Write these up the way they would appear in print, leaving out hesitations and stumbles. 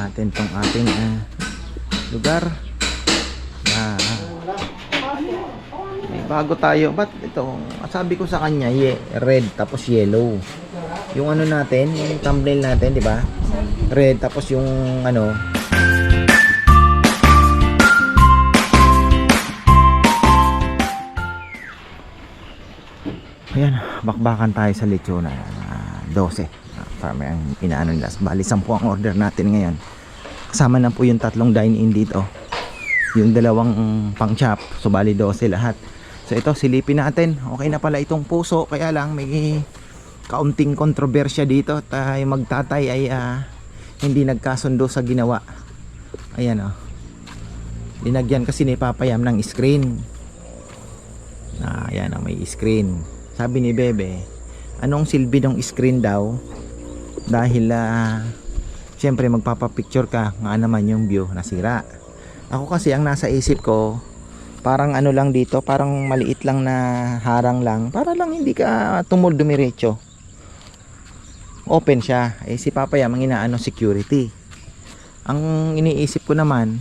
natin tong ating lugar. May bago tayo. Ba't ito? Sabi ko sa kanya, red tapos yellow. Yung ano natin, yung thumbnail natin, di ba? Red tapos yung ano. Ayan, bakbakan tayo sa lechona. 12. Farmer ang inaano nila. Bali, 10 ang order natin ngayon. Kasama na po yung 3 dine-in dito. Yung 2 pang chop. So, bali 12 lahat. So, ito, silipin natin. Okay na pala itong puso. Kaya lang, may kaunting kontrobersya dito. At yung magtatay ay hindi nagkasundo sa ginawa. Ayan, oh. Linagyan kasi ni Papayam ng screen. Ayan, oh, may screen. Sabi ni Bebe, anong silbi ng screen daw? Dahil syempre magpapapicture ka, nga naman yung view nasira. Ako kasi ang nasa isip ko, parang ano lang dito, parang maliit lang na harang lang, para lang hindi ka tumol dumiretso. Open siya. Si Papayam ang inaano security. Ang iniisip ko naman,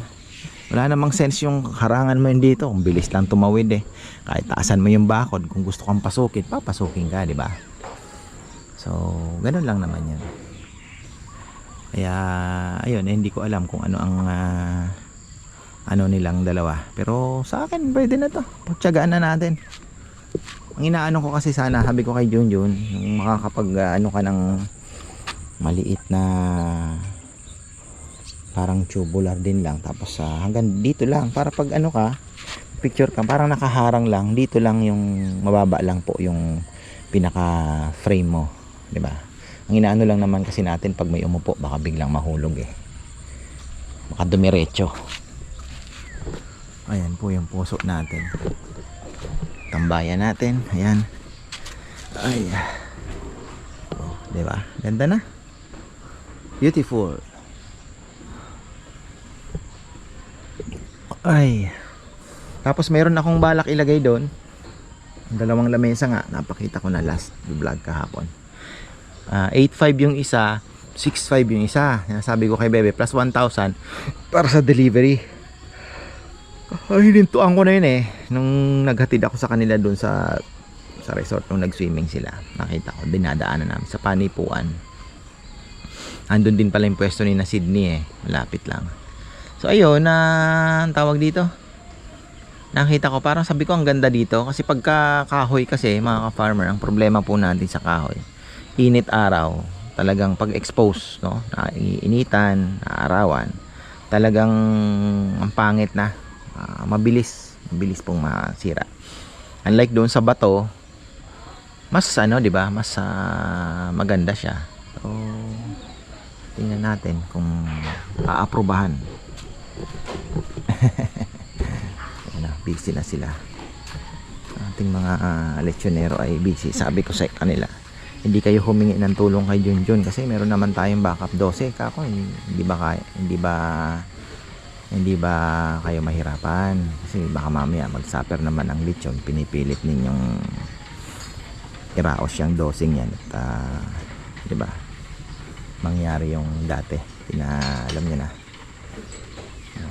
wala namang sense yung harangan mo yun dito. Ang bilis lang tumawid eh. Kahit taasan mo yung bakod, kung gusto kang pasukin, papasukin ka, di ba? So, ganun lang naman yan. Kaya, ayun, hindi ko alam kung ano ang ano nilang dalawa. Pero sa akin, pwede na to. Pagtsagaan na natin. Ang inaano ko kasi sana, sabi ko kay Junjun, yung makakapag ano ka ng maliit na parang tubular din lang, tapos hanggang dito lang, para pag ano ka picture ka, parang nakaharang lang dito lang, yung mababa lang po yung pinaka frame mo, di ba? Ang inaano lang naman kasi natin, pag may umupo baka biglang mahulog eh, baka dumiretso. Ayan po yung puso natin, tambayan natin. Ayan, ay, oh, di ba? Ganda na, beautiful. Ay, tapos meron akong balak ilagay doon 2 lamesa nga, napakita ko na last vlog kahapon. 8.5 yung isa, 6.5 yung isa. Sabi ko kay Bebe, plus 1,000 para sa delivery. Hinintuan ko na yun eh, nung naghatid ako sa kanila doon sa resort, nung nag-swimming sila. Nakita ko, dinadaanan namin sa Panipuan. Andun din pala yung pwesto ni na Sydney eh, malapit lang. So ayun, ang tawag dito, nakita ko, parang sabi ko ang ganda dito. Kasi pagka kahoy kasi, mga ka-farmer, ang problema po natin sa kahoy, init araw, talagang pag-expose, no? Initan, arawan, talagang ang pangit na, mabilis pong masira. Unlike doon sa bato, mas ano, di ba, mas maganda siya. So tingnan natin kung aaprubahan. Busy na sila. Ating mga lechonero ay busy. Sabi ko sa kanila, hindi kayo humingi ng tulong kay Junjun kasi meron naman tayong backup 12. Kako, hindi ba kayo mahirapan? Kasi baka mamaya mag-suffer naman ang lechon. Pinipilit ninyong iraos yung dosing yan at di ba? Mangyari yung dati. Alam niyo na.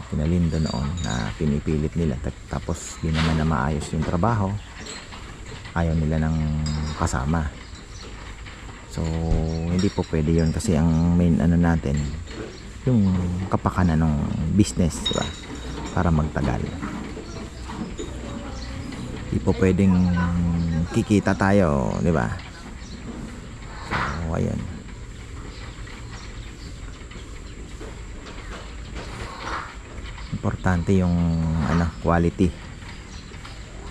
Pinalindo noon na pinipilit nila, tapos di naman na maayos yung trabaho, ayaw nila ng kasama. So hindi po pwede yun kasi ang main ano natin, yung kapakanan ng business, diba? Para magtagal, hindi po pwedeng kikita tayo, diba? So ayan, importante yung quality,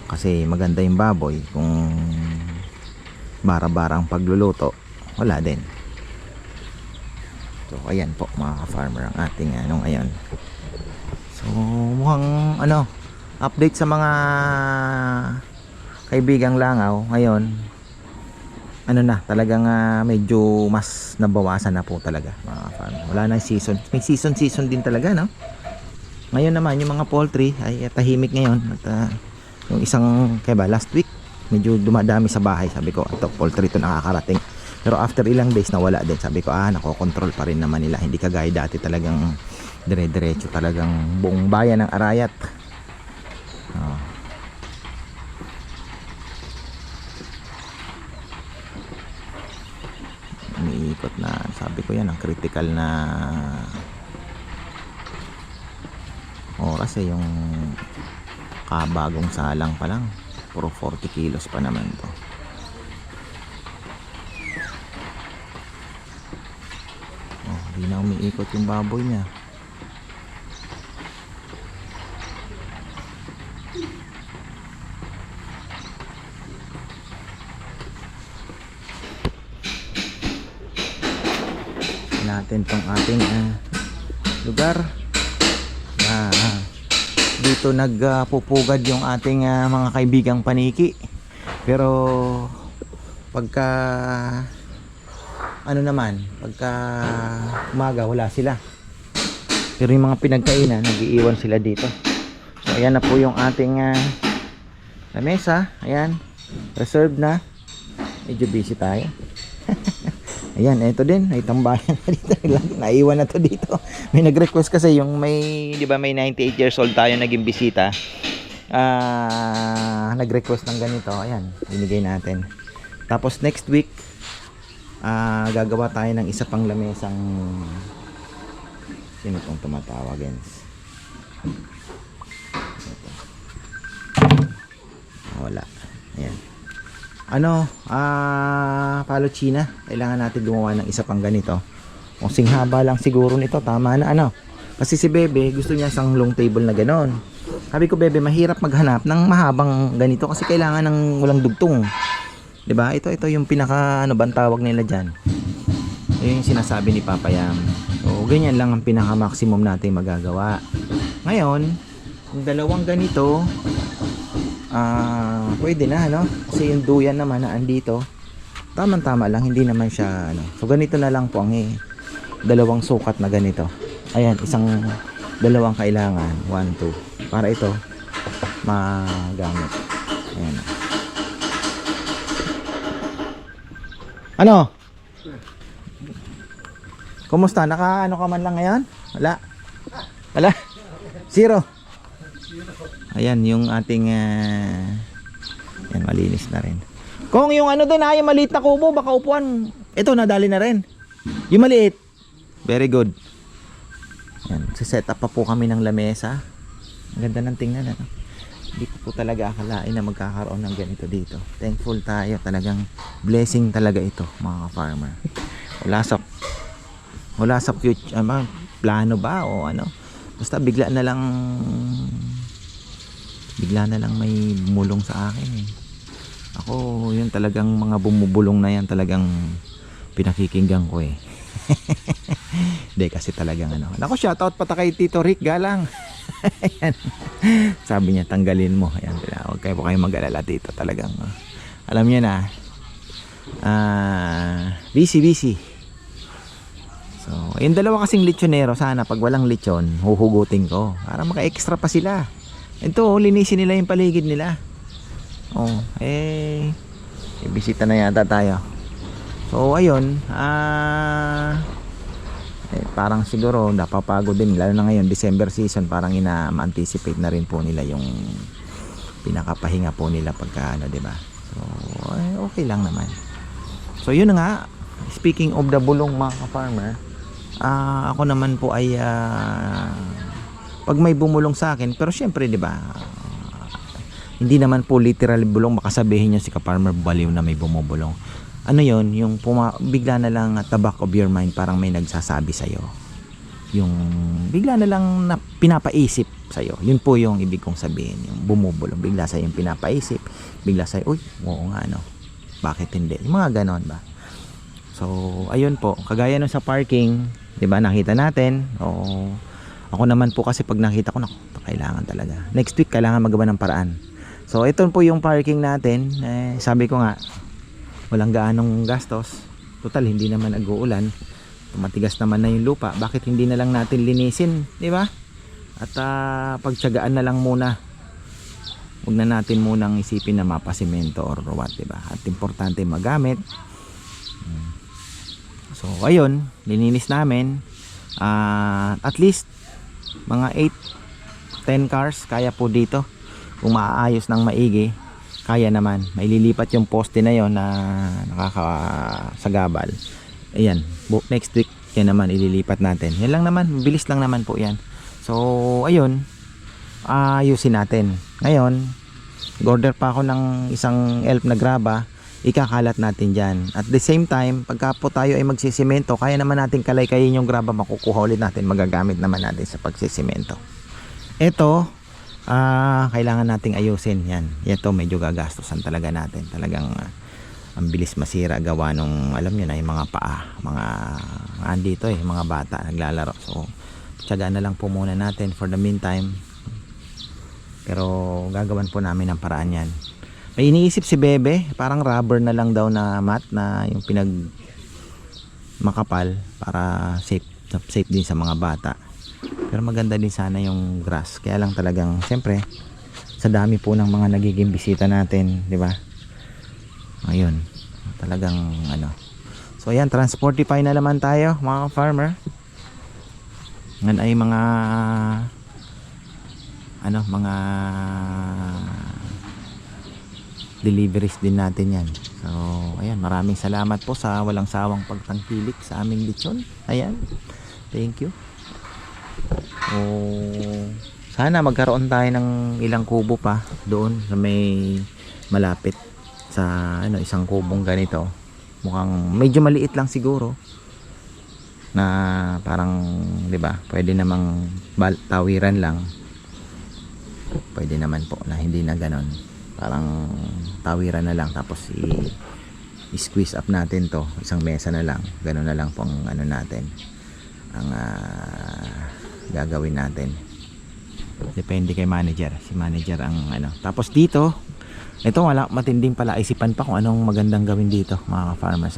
kasi maganda yung baboy kung bara-bara ang pagluluto, wala din. So ayan po mga ka-farmer ang ating ngayon. So mukhang update sa mga kaibigang langaw ngayon, talagang medyo mas nabawasan na po talaga mga ka-farmer. Wala na season, may season din talaga, no? Ngayon naman yung mga poultry ay tahimik ngayon at yung isang last week medyo dumadami sa bahay. Sabi ko, ito poultry to nakakarating, Pero after ilang days nawala din. Sabi ko nakokontrol pa rin naman nila, hindi kagaya dati talagang dire-diretso talagang buong bayan ng Arayat. Umiikot na, sabi ko yan ang critical na oras yung kabagong salang pa lang, puro 40 kilos pa naman to. Hindi na umiikot yung baboy niya. Natin tong ating lugar. Dito nagpupugad yung ating mga kaibigang paniki. Pero pagka pagka umaga wala sila. Pero yung mga pinagkainan nagiiwan sila dito. So ayan na po yung ating lamesa. Ayan, reserved na. Medyo busy tayo. Ayan, ito din, may tambayan na dito. Naiwan na to dito. May nag-request kasi yung may, di ba may 98 years old tayo naging bisita. Nag-request ng ganito. Ayan, binigay natin. Tapos next week, gagawa tayo ng isa pang lamesang, sino pong tumatawag, gens? Wala. Ayan. Palochina. Kailangan natin gumawa ng isa pang ganito. Kung singhaba lang siguro nito, tama na Kasi si Bebe, gusto niya isang long table na ganon. Sabi ko, Bebe, mahirap maghanap ng mahabang ganito kasi kailangan ng walang dugtong. 'Di ba? Ito yung pinaka bang tawag nila diyan. Yun yung sinasabi ni Papa Yam. So, ganyan lang ang pinaka maximum natin magagawa. Ngayon, kung dalawang ganito, pwede na kasi yung duyan naman na andito tamang-tama lang, hindi naman siya so ganito na lang po ang dalawang sukat na ganito. Ayan, dalawang kailangan 1, 2 para ito magamit. Ayan. Kumusta? Ka man lang ngayon? Wala? Zero. Ayan yung ating yan, malinis na rin. Kung yung doon yung maliit na kubo, baka upuan. Ito, nadali na rin. Yung maliit. Very good. Yan, set up pa po kami ng lamesa. Ang ganda ng tingnan Hindi ko po talaga akalain na magkakaroon ng ganito dito. Thankful tayo, talagang blessing talaga ito, mga farmer. Wala sa future, plano ba o basta bigla na lang may bumulong sa akin Ako, yun talagang mga bumubulong na yan talagang pinakikinggan ko Hindi kasi talagang Nako, shoutout pata kay Tito Rick Galang. Ayan. Sabi niya, tanggalin mo. Ayan, huwag kayo mag-alala dito talagang. Alam niya na. Busy. So, yung dalawa kasing lechonero, sana pag walang lechon, huhugutin ko. Para maka-extra pa sila. Ito, linisin nila yung paligid nila. Bisita na yata tayo. So, ayun. Parang siguro napapagod din. Lalo na ngayon, December season, parang ina-anticipate na rin po nila yung pinakapahinga po nila pagka diba? So, okay lang naman. So, yun na nga. Speaking of the bulong, mga ka-farmer, ako naman po ay pag may bumulong sa akin, pero syempre diba, hindi naman po literal bulong, baka sabihin nyo si ka-farmer baliw na may bumubulong. Yun, yung bigla na lang at the back of your mind, parang may nagsasabi sa'yo, yung bigla na lang na pinapaisip sa'yo. Yun po yung ibig kong sabihin, yung bumubulong, bigla sa'yo yung pinapaisip, bigla sa'yo, uy, oo nga bakit hindi, yung mga ganon ba. So, ayun po, kagaya nun sa parking, 'di ba? Nakita natin. Ako naman po kasi pag nakita ko, kailangan talaga. Next week kailangan magawa ng paraan. So, ito po yung parking natin. Sabi ko nga, walang gaanong gastos. Total, hindi naman nag-uulan. Matigas naman na yung lupa. Bakit hindi na lang natin linisin, 'di ba? At pagtiyagaan na lang muna. Huwag na natin munang isipin na mapasimento or what, 'di ba? At importante magamit. So ayun, lininis namin. At least mga 8-10 cars kaya po dito. Kung maaayos ng maigi, kaya naman. Maililipat yung poste na yon na nakakasagabal. Ayan, next week yan naman ililipat natin. Yan lang naman, bilis lang naman po yan. So ayun, ayusin natin. Ngayon, order pa ako ng isang elf na graba, ikakalat natin dyan. At the same time, pagka po tayo ay magsisimento, kaya naman natin kalay-kayin yung graba, makukuha ulit natin, magagamit naman natin sa pagsisimento. Ito, kailangan nating ayusin yan. Ito medyo gagastosan talaga natin. Talagang ang bilis masira gawa nung, alam nyo na, yung mga paa, mga andito mga bata naglalaro. So tiyaga na lang po muna natin for the meantime, pero gagawan po namin ng paraan yan. May iniisip si Bebe, parang rubber na lang daw na mat na yung pinag makapal para safe din sa mga bata. Pero maganda din sana yung grass. Kaya lang talagang siyempre sa dami po ng mga nagiging bisita natin, di ba? Ayun, talagang ano. So ayan, Transportify na naman tayo mga farmer. Yan ay mga mga deliveries din natin yan. So ayan, maraming salamat po sa walang sawang pagtangkilik sa aming lechon. Ayan, thank you. Sana magkaroon tayo ng ilang kubo pa doon sa may malapit sa isang kubong ganito. Mukhang medyo maliit lang siguro na parang, 'di ba? Pwede namang tawiran lang. Pwede naman po na hindi na ganon. Parang tawiran na lang, tapos i-squeeze up natin to, isang mesa na lang, gano'n na lang po ang natin, ang gagawin natin. Depende kay manager, si manager ang tapos dito, ito wala, matinding pala isipan pa kung anong magandang gawin dito mga farmer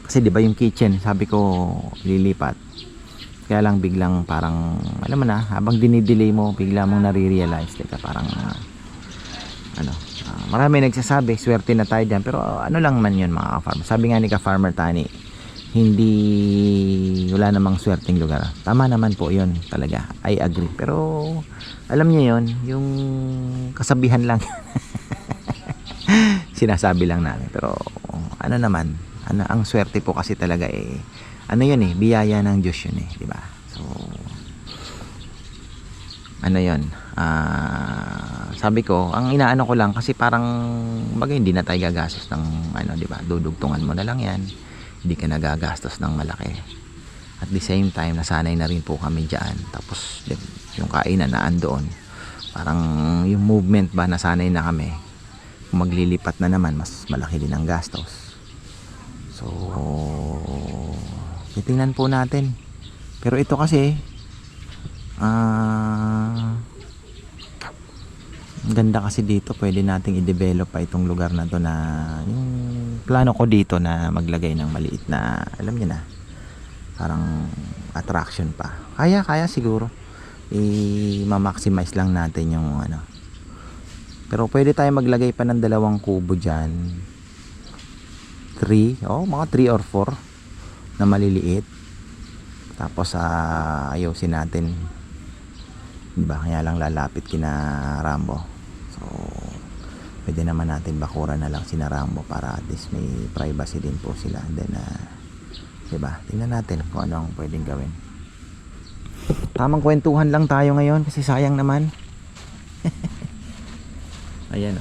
kasi di ba yung kitchen, sabi ko lilipat, kaya lang biglang parang alam mo na, habang dinidelay mo bigla mong nare-realize, teka parang marami nagsasabi swerte na tayo dyan, pero lang man yun mga ka-farmer. Sabi nga ni ka-farmer Tani, wala namang swerteng lugar. Tama naman po yun talaga, I agree, pero alam niyo yun, yung kasabihan lang sinasabi lang natin, pero naman, ang swerte po kasi talaga yun biyaya ng Diyos yun di ba? So yun, sabi ko, ang inaano ko lang kasi parang hindi na tayo gagastos ng di ba, dudugtungan mo na lang yan, hindi ka nagagastos ng malaki. At the same time, nasanay na rin po kami dyan, tapos yung kainan na andoon, parang yung movement ba, nasanay na kami. Kung maglilipat na naman, mas malaki din ang gastos. So titingnan po natin, pero ito kasi ganda kasi dito, pwede nating i-develop pa itong lugar na to, na yung plano ko dito na maglagay ng maliit na, alam niyo na, parang attraction pa. Kaya siguro i-maximize lang natin yung pero pwede tayo maglagay pa ng 2 kubo dyan, 3, mga 3 or 4 na maliliit, tapos ayusin natin, diba? Kaya lang lalapit kina Rambo, so pwede naman natin bakuran na lang sina Rambo para at least may privacy din po sila. And then diba, tingnan natin kung ano ang pwedeng gawin. Tamang kwentuhan lang tayo ngayon kasi sayang naman. Ayan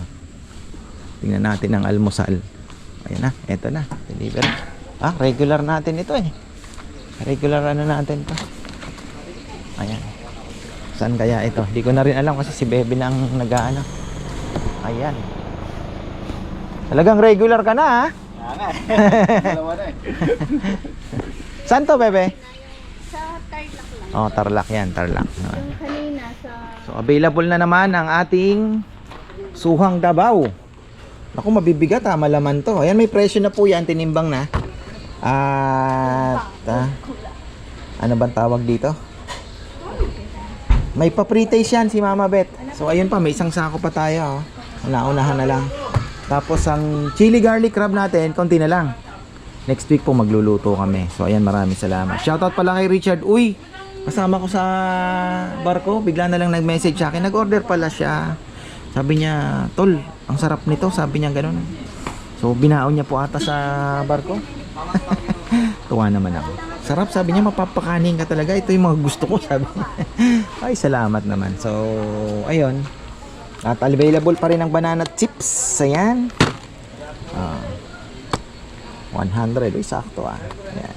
tingnan natin ang almusal. Ayan na, eto na, deliver. Regular natin ito regular natin to. Ayan, saan kaya ito? Hindi ko na rin alam kasi si Bebe na ang nag-aano. Ayan. Talagang regular ka na Saan to, Bebe? Sa Tarlac lang. Tarlac yan, Tarlac. Yung kanina sa... So available na naman ang ating suhang Davao. Ako, mabibigat malaman to. Ayan, may presyo na po yan, tinimbang na. At ano bang tawag dito? May pa-pre-taste yan si Mama Bet. So ayun pa, may isang sako pa tayo. Naunahan na lang. Tapos ang chili garlic crab natin, konti na lang. Next week po magluluto kami. So ayan, maraming salamat. Shoutout pala kay Richard. Uy, kasama ko sa barko. Bigla na lang nag-message sa akin. Nag-order pala siya. Sabi niya, tol, ang sarap nito. Sabi niya ganun. So binaon niya po ata sa barko. Tuwa naman ako. Sarap, sabi niya, mapapakanin ka talaga. Ito yung mga gusto ko, sabi niya. Ay, salamat naman. So, ayun. At available pa rin ang banana chips. Ayan. 100. Uy, sakto ah. Ayan.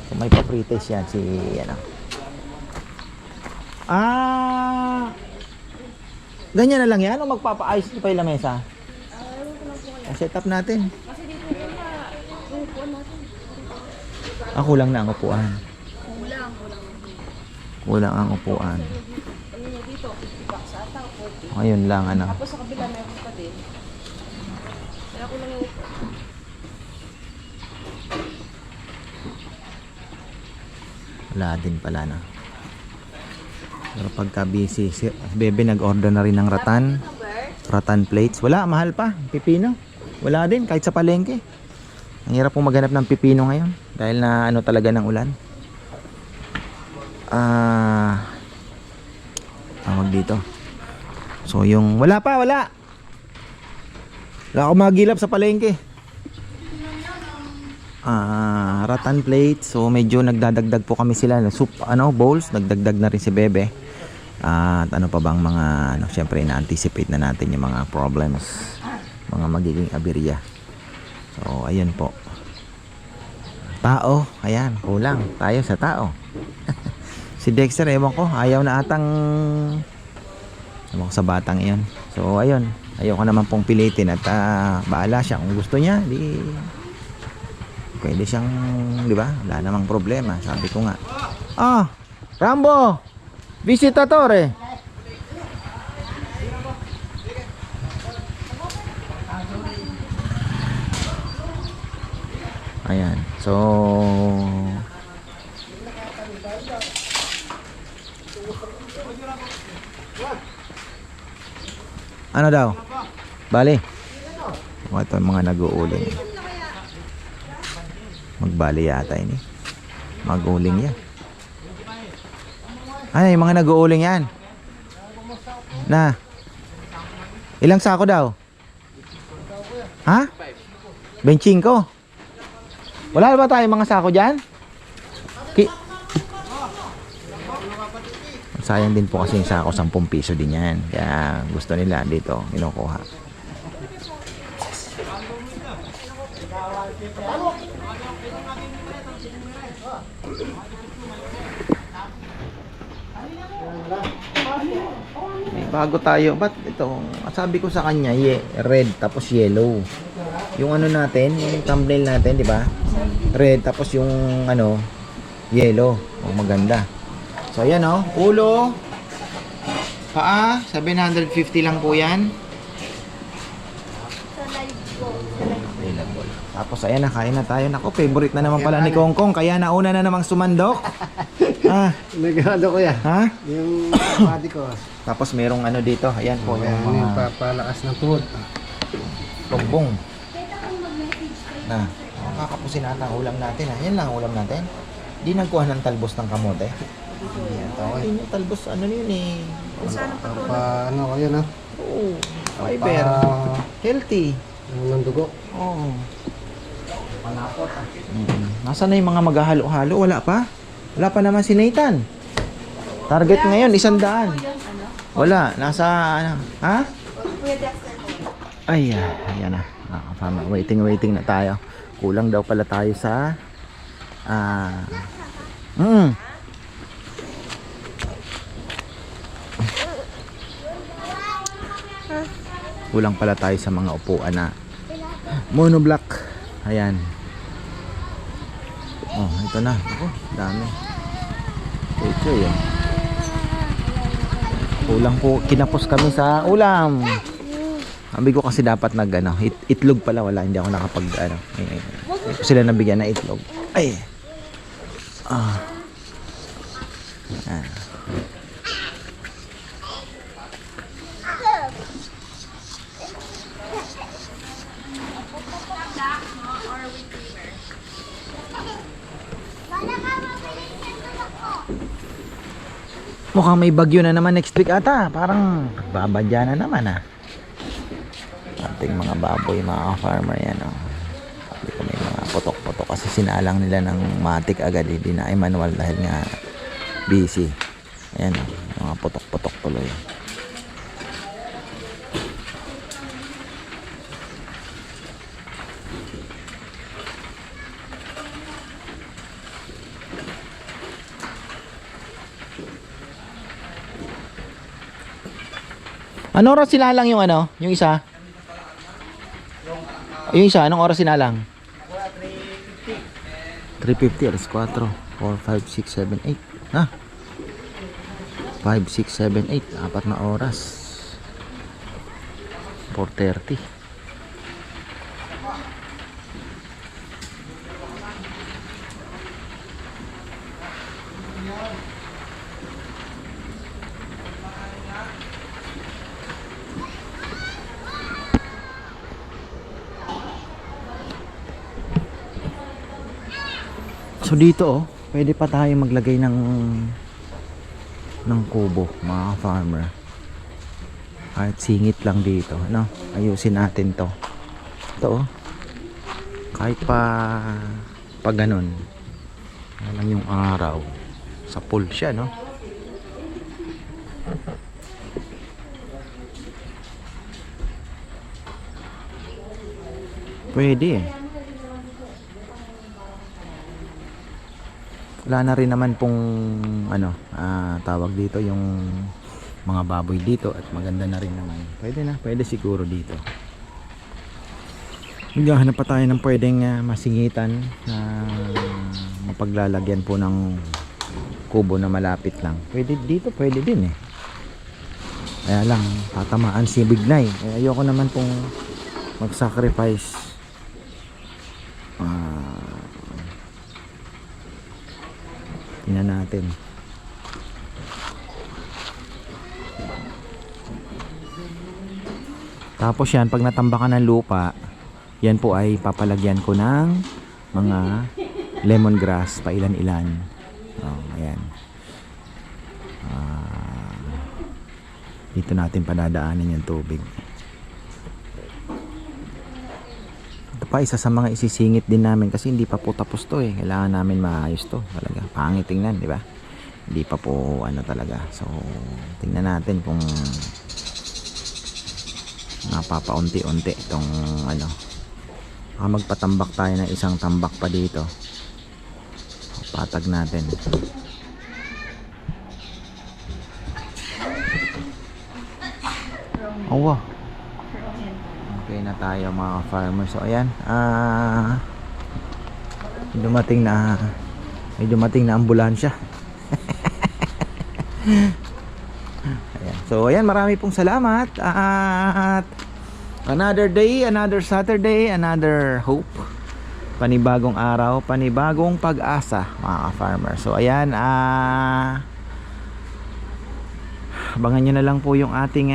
So, may paprites yan. Si, ano. Ganyan na lang yan? O magpapaayos pa yung lamesa? Set up natin. Kulang na ang upuan. Kulang ang upuan. Ayun lang, ano. Tapos sa kabila meron pa din. Kaya ko lang yung Wala din pala na. Pero pagka busy, si Bebe nag-order na rin ng ratan plates. Wala, mahal pa. Pipino. Wala din, kahit sa palengke. Ang hirap pong maghanap ng pipino ngayon. Dahil na ano talaga ng ulan. Tawag dito. So yung, wala pa, wala. Wala akong magilap sa palengke. Ratan plates. So medyo nagdadagdag po kami sila ng soup, bowls. Nagdagdag na rin si Bebe. At ano pa bang mga, syempre na-anticipate na natin yung mga problems. Mga magiging aberya. So ayun po. Tao, ayan, kulang tayo sa tao. Si Dexter, ewan ko, ayaw na atang, ewan ko sa batang iyon. So ayun, ayaw ko naman pong pilitin at baala siya. Kung gusto niya, di pwede siyang, di ba? Wala namang problema, sabi ko nga. Rambo, visitatore. Ayan, so ano daw? Bali. Ito mga nag-uuling. Magbali yata ini. Mag-uuling yan. Ay, mga nag-uuling yan. Na. Ilang sako daw? Ha? 25. Wala ba tayong mga sako dyan? Sayang din po kasi yung sako, 10 piso din yan. Kaya gusto nila dito, kinukuha. Bago tayo, ba't ito? Sabi ko sa kanya, red tapos yellow. Yung ano natin, yung thumbnail natin, di ba? Red tapos yung ano, yellow. Oh, maganda. So ayan oh, ulo, paa, 750 lang po yan. Sa live ko. Available. Tapos ayan na, kain na tayo. Nako, favorite na naman pala ni Kongkong. Kaya nauna na namang sumandok. Nagano ko yan. Ha? Yung body ko. Tapos merong ano dito. Ayan po yung Yung mga papalakas ng tuhod. tumbong. Na, kakapusin natin ang ulam natin. Ayan lang ang ulam natin. Di nagkuha ng talbos ng kamote. Ayan, hindi nyo talbos. Ano yun eh? Ano ko yun ha? Oo. Fiber. Healthy. Yung dugo. Oo. Panapot ah. Nasaan na yung mga maghahalo-halo? Wala pa? Wala pa naman si Nathan. Target ngayon, 100. Wala, nasa ano? Ha? Ay, ayan na. Waiting na tayo. Kulang daw pala tayo sa kulang pala tayo sa mga upuan na monoblock. Ayan. Oh, ito na. Oh, dami. Ito yun. Kulang po, kinapos kami sa ulam. Sabi ko kasi dapat itlog pala, wala, hindi ako nakapag sila nabigyan na itlog. Ay. Mukhang may bagyo na naman next week ata. Parang babadya na naman ating mga baboy, mga farmer yan Hindi ko may mga putok-putok kasi sinalang nila ng matik agad. Hindi na ay manual dahil nga busy. Ayan mga putok-putok tuloy. Ano oras sinalang yung yung isa? Yung isa, anong oras sinalang? 3:50, alas 4, 4, 5, 6, 7, 8. Ha? 5, 6, 7, 8. Apat na oras. 4:30. So dito pwede pa tayo maglagay ng kubo, mga farmer. Kahit singit lang dito, ayusin natin to. Ito kahit pa ganun. Lang yung araw. Sa pool siya, Pwede Wala na rin naman pong tawag dito yung mga baboy dito at maganda na rin naman. Pwede siguro dito. Maghahanap pa tayo ng pwedeng masingitan na mapaglalagyan po ng kubo na malapit lang. Pwede dito, pwede din Kaya lang tatamaan si Bignay. Ayoko naman pong mag-sacrifice. Tingnan natin. Tapos yan, pag natambakan ng lupa, yan po ay papalagyan ko ng mga lemongrass, pa ilan-ilan. Ayan. Dito natin padadaanin yung tubig. Ito pa, isa sa mga isisingit din namin kasi hindi pa po tapos to Kailangan namin maayos to. Talaga, pangit tingnan, di ba? Hindi pa po talaga. So, tingnan natin kung napapaunti-unti itong magpatambak tayo ng isang tambak pa dito. Patag natin. Wow. Okay na tayo mga farmer. So ayan, may dumating na ambulansya. Ayan. So ayan, marami pong salamat at another day, another Saturday, another hope. Panibagong araw, panibagong pag-asa mga farmer. So ayan, abangan nyo na lang po yung ating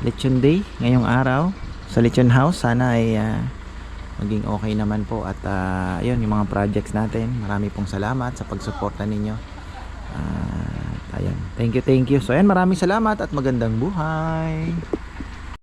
lechon day ngayong araw sa lechon house. Sana ay maging okay naman po at yun yung mga projects natin. Marami pong salamat sa pagsuporta ninyo. Ayan, thank you. So ayan, maraming salamat at magandang buhay.